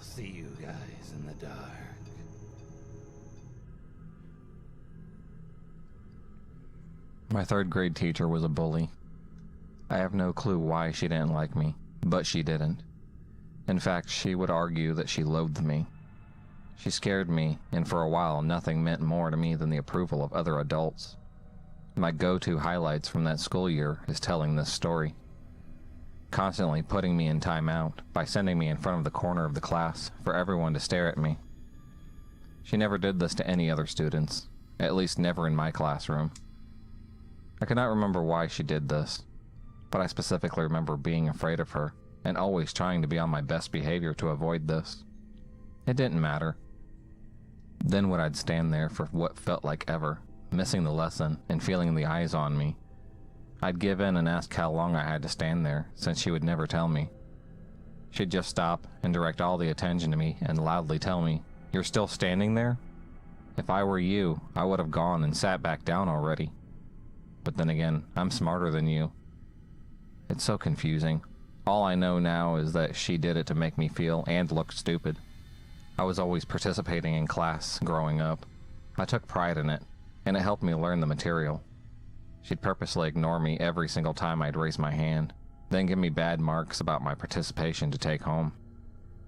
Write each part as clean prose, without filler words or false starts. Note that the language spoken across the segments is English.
see you guys in the dark. My third grade teacher was a bully. I have no clue why she didn't like me, but she didn't. In fact, she would argue that she loathed me. She scared me, and for a while nothing meant more to me than the approval of other adults. My go-to highlights from that school year is telling this story. Constantly putting me in timeout by sending me in front of the corner of the class for everyone to stare at me. She never did this to any other students, at least never in my classroom. I cannot remember why she did this, but I specifically remember being afraid of her and always trying to be on my best behavior to avoid this. It didn't matter. Then when I'd stand there for what felt like ever, missing the lesson and feeling the eyes on me, I'd give in and ask how long I had to stand there, since she would never tell me. She'd just stop and direct all the attention to me and loudly tell me, "You're still standing there? If I were you, I would have gone and sat back down already. But then again, I'm smarter than you." It's so confusing. All I know now is that she did it to make me feel and look stupid. I was always participating in class growing up. I took pride in it, and it helped me learn the material. She'd purposely ignore me every single time I'd raise my hand, then give me bad marks about my participation to take home.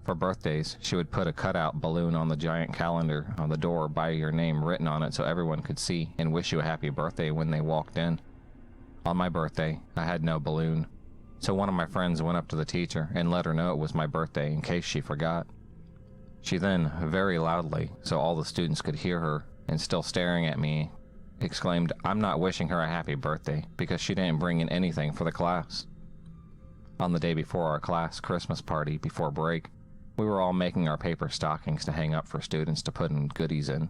For birthdays, she would put a cutout balloon on the giant calendar on the door by your name written on it so everyone could see and wish you a happy birthday when they walked in. On my birthday, I had no balloon, so one of my friends went up to the teacher and let her know it was my birthday in case she forgot. She then, very loudly, so all the students could hear her, and still staring at me, exclaimed, "I'm not wishing her a happy birthday because she didn't bring in anything for the class." On the day before our class Christmas party before break, we were all making our paper stockings to hang up for students to put in goodies in.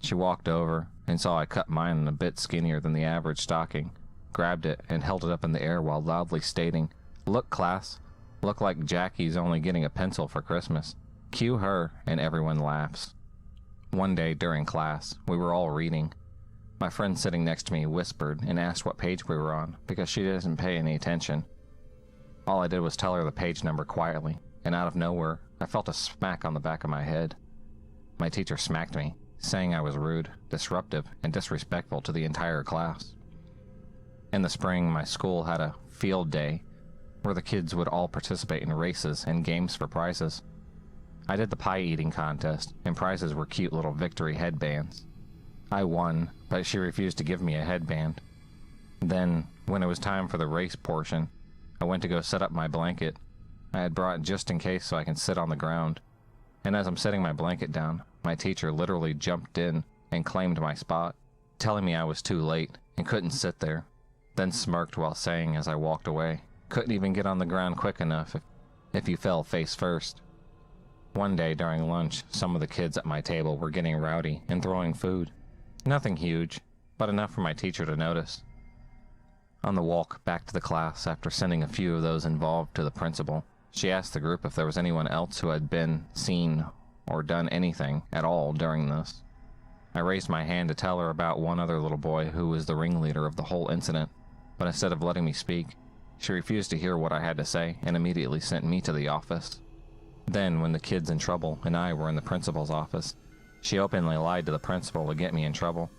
She walked over and saw I cut mine a bit skinnier than the average stocking, grabbed it and held it up in the air while loudly stating, "Look, class, look like Jackie's only getting a pencil for Christmas. Cue her," and everyone laughs. One day during class, we were all reading. My friend sitting next to me whispered and asked what page we were on because she didn't pay any attention. All I did was tell her the page number quietly, and out of nowhere, I felt a smack on the back of my head. My teacher smacked me, saying I was rude, disruptive, and disrespectful to the entire class. In the spring, my school had a field day where the kids would all participate in races and games for prizes. I did the pie eating contest, and prizes were cute little victory headbands. I won, but she refused to give me a headband. Then, when it was time for the race portion, I went to go set up my blanket. I had brought it just in case so I can sit on the ground. And as I'm setting my blanket down, my teacher literally jumped in and claimed my spot, telling me I was too late and couldn't sit there, then smirked while saying as I walked away, "Couldn't even get on the ground quick enough if you fell face first." One day during lunch, some of the kids at my table were getting rowdy and throwing food. Nothing huge, but enough for my teacher to notice. On the walk back to the class after sending a few of those involved to the principal, she asked the group if there was anyone else who had been seen or done anything at all during this. I raised my hand to tell her about one other little boy who was the ringleader of the whole incident, but instead of letting me speak, she refused to hear what I had to say and immediately sent me to the office. Then, when the kids in trouble and I were in the principal's office, she openly lied to the principal to get me in trouble,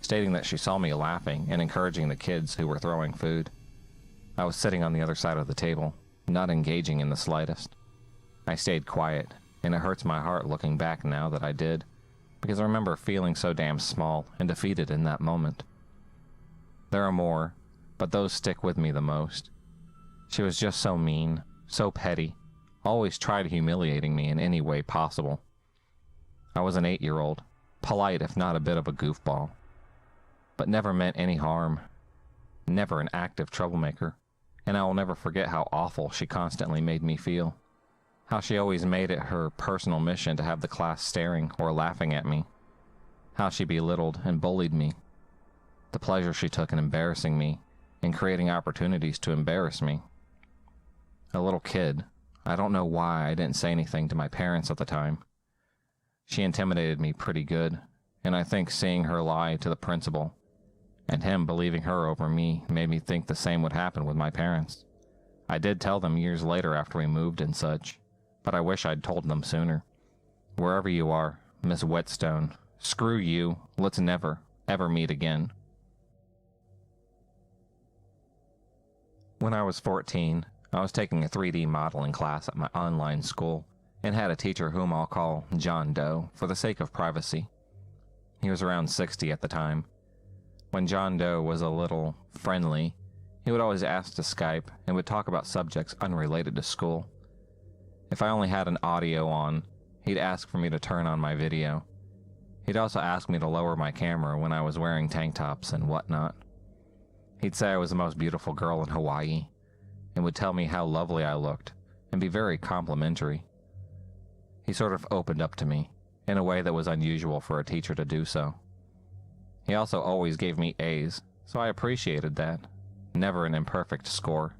stating that she saw me laughing and encouraging the kids who were throwing food. I was sitting on the other side of the table, not engaging in the slightest. I stayed quiet, and it hurts my heart looking back now that I did, because I remember feeling so damn small and defeated in that moment. There are more, but those stick with me the most. She was just so mean, so petty, always tried humiliating me in any way possible. I was an 8-year-old, polite if not a bit of a goofball, but never meant any harm, never an active troublemaker, and I will never forget how awful she constantly made me feel. How she always made it her personal mission to have the class staring or laughing at me. How she belittled and bullied me. The pleasure she took in embarrassing me and creating opportunities to embarrass me. A little kid, I don't know why I didn't say anything to my parents at the time. She intimidated me pretty good, and I think seeing her lie to the principal and him believing her over me made me think the same would happen with my parents. I did tell them years later after we moved and such, but I wish I'd told them sooner. Wherever you are, Miss Whetstone, screw you, let's never, ever meet again. When I was 14, I was taking a 3D modeling class at my online school and had a teacher whom I'll call John Doe for the sake of privacy. He was around 60 at the time. When John Doe was a little friendly, he would always ask to Skype and would talk about subjects unrelated to school. If I only had an audio on, he'd ask for me to turn on my video. He'd also ask me to lower my camera when I was wearing tank tops and whatnot. He'd say I was the most beautiful girl in Hawaii, and would tell me how lovely I looked, and be very complimentary. He sort of opened up to me, in a way that was unusual for a teacher to do so. He also always gave me A's, so I appreciated that. Never an imperfect score.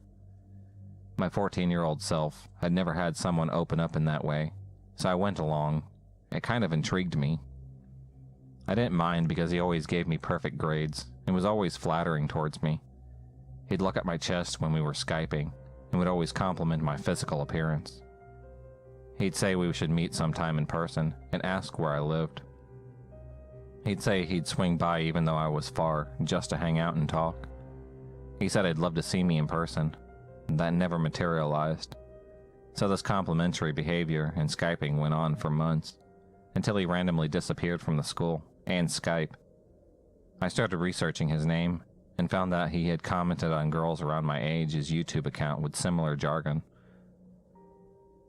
My 14-year-old self had never had someone open up in that way, so I went along. It kind of intrigued me. I didn't mind because he always gave me perfect grades and was always flattering towards me. He'd look at my chest when we were Skyping and would always compliment my physical appearance. He'd say we should meet sometime in person and ask where I lived. He'd say he'd swing by even though I was far, just to hang out and talk. He said he'd love to see me in person. That never materialized. So this complimentary behavior and Skyping went on for months, until he randomly disappeared from the school and Skype. I started researching his name and found that he had commented on girls around my age's YouTube account with similar jargon.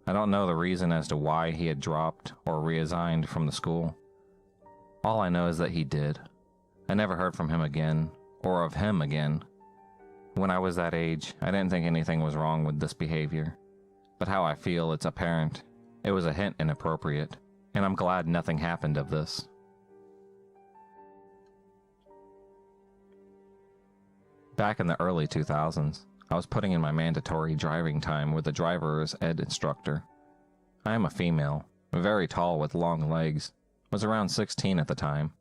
I don't know the reason as to why he had dropped or reassigned from the school. All I know is that he did. I never heard from him again, or of him again. When I was that age, I didn't think anything was wrong with this behavior. But how I feel, it's apparent. It was a hint inappropriate, and I'm glad nothing happened of this. Back in the early 2000s, I was putting in my mandatory driving time with a driver's ed instructor. I am a female, very tall with long legs, was around 16 at the time,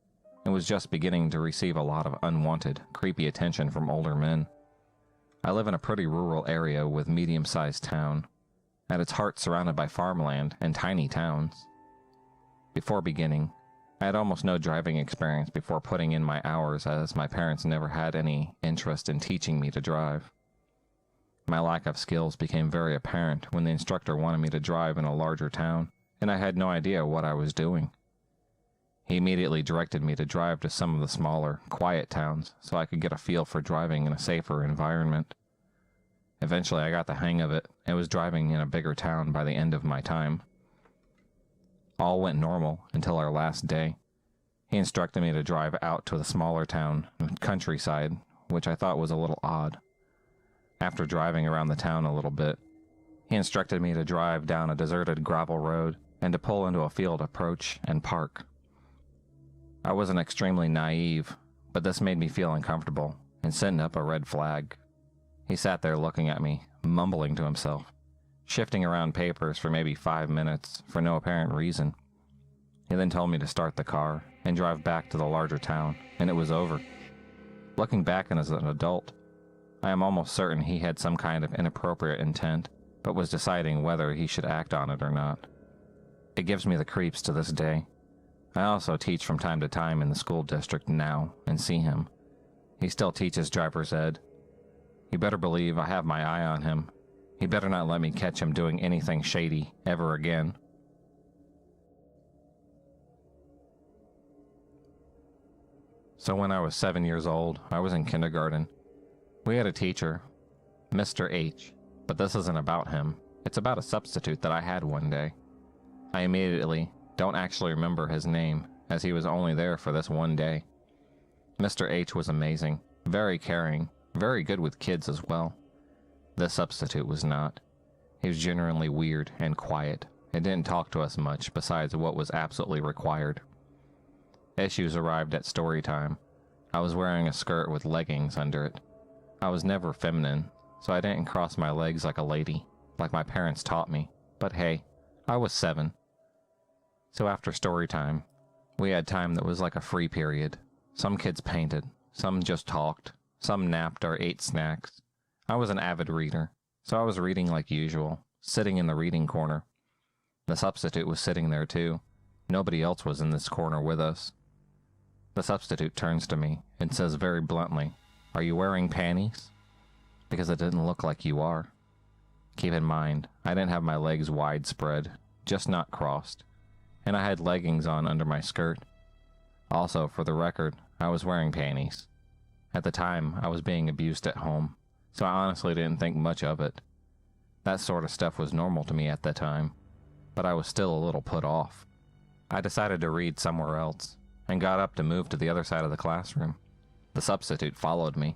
and was just beginning to receive a lot of unwanted, creepy attention from older men. I live in a pretty rural area with medium-sized town, at its heart surrounded by farmland and tiny towns. Before beginning, I had almost no driving experience before putting in my hours, as my parents never had any interest in teaching me to drive. My lack of skills became very apparent when the instructor wanted me to drive in a larger town, and I had no idea what I was doing. He immediately directed me to drive to some of the smaller, quiet towns so I could get a feel for driving in a safer environment. Eventually I got the hang of it and was driving in a bigger town by the end of my time. All went normal until our last day. He instructed me to drive out to the smaller town, countryside, which I thought was a little odd. After driving around the town a little bit, he instructed me to drive down a deserted gravel road and to pull into a field approach and park. I wasn't extremely naive, but this made me feel uncomfortable and sent up a red flag. He sat there looking at me, mumbling to himself, shifting around papers for maybe 5 minutes for no apparent reason. He then told me to start the car and drive back to the larger town, and it was over. Looking back as an adult, I am almost certain he had some kind of inappropriate intent, but was deciding whether he should act on it or not. It gives me the creeps to this day. I also teach from time to time in the school district now and see him. He still teaches driver's ed. You better believe I have my eye on him. He better not let me catch him doing anything shady ever again. So when I was 7 years old, I was in kindergarten. We had a teacher, Mr. H, but this isn't about him. It's about a substitute that I had one day. I immediately don't actually remember his name, as he was only there for this one day. Mr. H was amazing, very caring, very good with kids as well. This substitute was not. He was genuinely weird and quiet, and didn't talk to us much besides what was absolutely required. Issues arrived at story time. I was wearing a skirt with leggings under it. I was never feminine, so I didn't cross my legs like a lady, like my parents taught me, but hey, I was 7. So after story time, we had time that was like a free period. Some kids painted, some just talked, some napped or ate snacks. I was an avid reader, so I was reading like usual, sitting in the reading corner. The substitute was sitting there too. Nobody else was in this corner with us. The substitute turns to me and says very bluntly, "Are you wearing panties? Because it didn't look like you are." Keep in mind, I didn't have my legs widespread, just not crossed, and I had leggings on under my skirt. Also, for the record, I was wearing panties. At the time, I was being abused at home, so I honestly didn't think much of it. That sort of stuff was normal to me at the time, but I was still a little put off. I decided to read somewhere else, and got up to move to the other side of the classroom. The substitute followed me.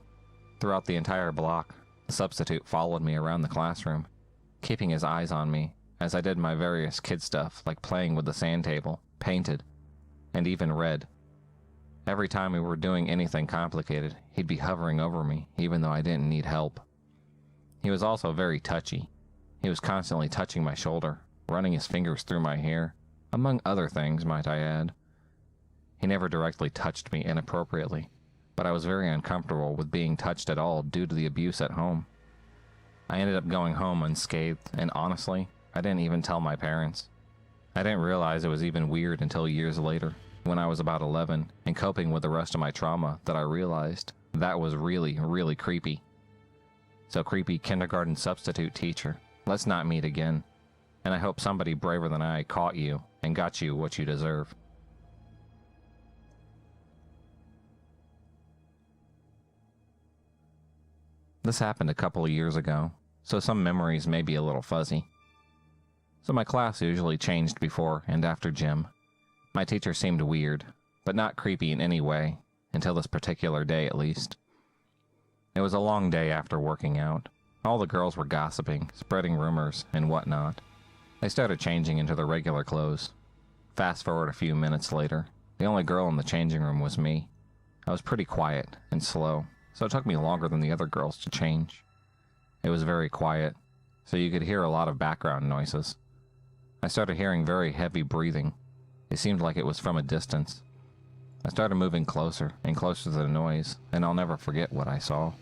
Throughout the entire block, the substitute followed me around the classroom, keeping his eyes on me as I did my various kid stuff like playing with the sand table, painted, and even read. Every time we were doing anything complicated, he'd be hovering over me, even though I didn't need help. He was also very touchy. He was constantly touching my shoulder, running his fingers through my hair, among other things, might I add. He never directly touched me inappropriately, but I was very uncomfortable with being touched at all due to the abuse at home. I ended up going home unscathed, and honestly, I didn't even tell my parents. I didn't realize it was even weird until years later, when I was about 11, and coping with the rest of my trauma, that I realized that was really, really creepy. So creepy kindergarten substitute teacher, let's not meet again, and I hope somebody braver than I caught you and got you what you deserve. This happened a couple of years ago, so some memories may be a little fuzzy. So my class usually changed before and after gym. My teacher seemed weird, but not creepy in any way, until this particular day at least. It was a long day after working out. All the girls were gossiping, spreading rumors, and whatnot. They started changing into their regular clothes. Fast forward a few minutes later, the only girl in the changing room was me. I was pretty quiet and slow, so it took me longer than the other girls to change. It was very quiet, so you could hear a lot of background noises. I started hearing very heavy breathing. It seemed like it was from a distance. I started moving closer and closer to the noise, and I'll never forget what I saw.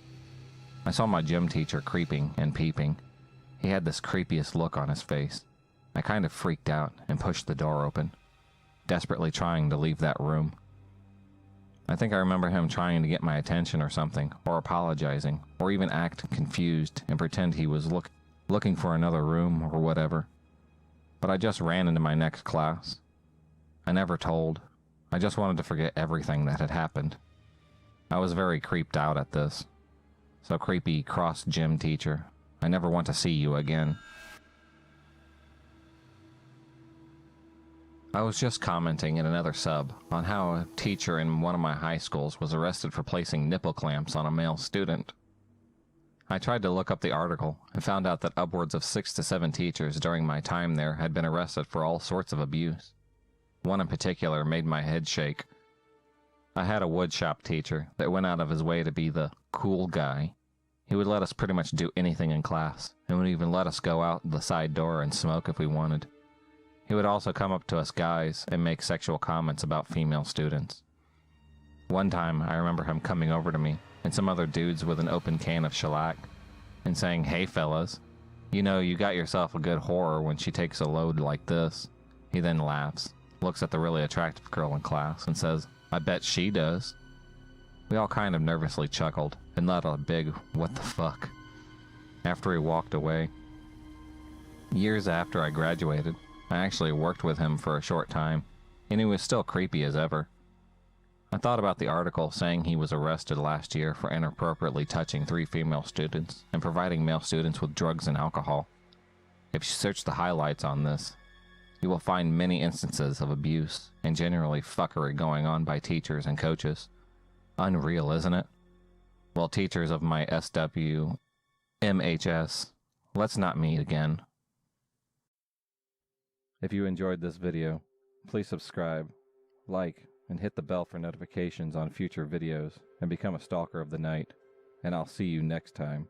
I saw my gym teacher creeping and peeping. He had this creepiest look on his face. I kind of freaked out and pushed the door open, desperately trying to leave that room. I think I remember him trying to get my attention or something, or apologizing, or even act confused and pretend he was looking for another room or whatever. But I just ran into my next class. I never told. I just wanted to forget everything that had happened. I was very creeped out at this. So creepy cross-gym teacher, I never want to see you again. I was just commenting in another sub on how a teacher in one of my high schools was arrested for placing nipple clamps on a male student. I tried to look up the article and found out that upwards of 6 to 7 teachers during my time there had been arrested for all sorts of abuse. One in particular made my head shake. I had a woodshop teacher that went out of his way to be the cool guy. He would let us pretty much do anything in class, and would even let us go out the side door and smoke if we wanted. He would also come up to us guys and make sexual comments about female students. One time, I remember him coming over to me and some other dudes with an open can of shellac and saying, "Hey fellas, you know you got yourself a good whore when she takes a load like this." He then laughs, looks at the really attractive girl in class, and says, "I bet she does." We all kind of nervously chuckled and let out a big, "What the fuck?" after he walked away. Years after I graduated, I actually worked with him for a short time, and he was still creepy as ever. I thought about the article saying he was arrested last year for inappropriately touching 3 female students and providing male students with drugs and alcohol. If you search the highlights on this, you will find many instances of abuse and generally fuckery going on by teachers and coaches. Unreal, isn't it? Well, teachers of my SWMHS, let's not meet again. If you enjoyed this video, please subscribe, like, and hit the bell for notifications on future videos, and become a stalker of the night, and I'll see you next time.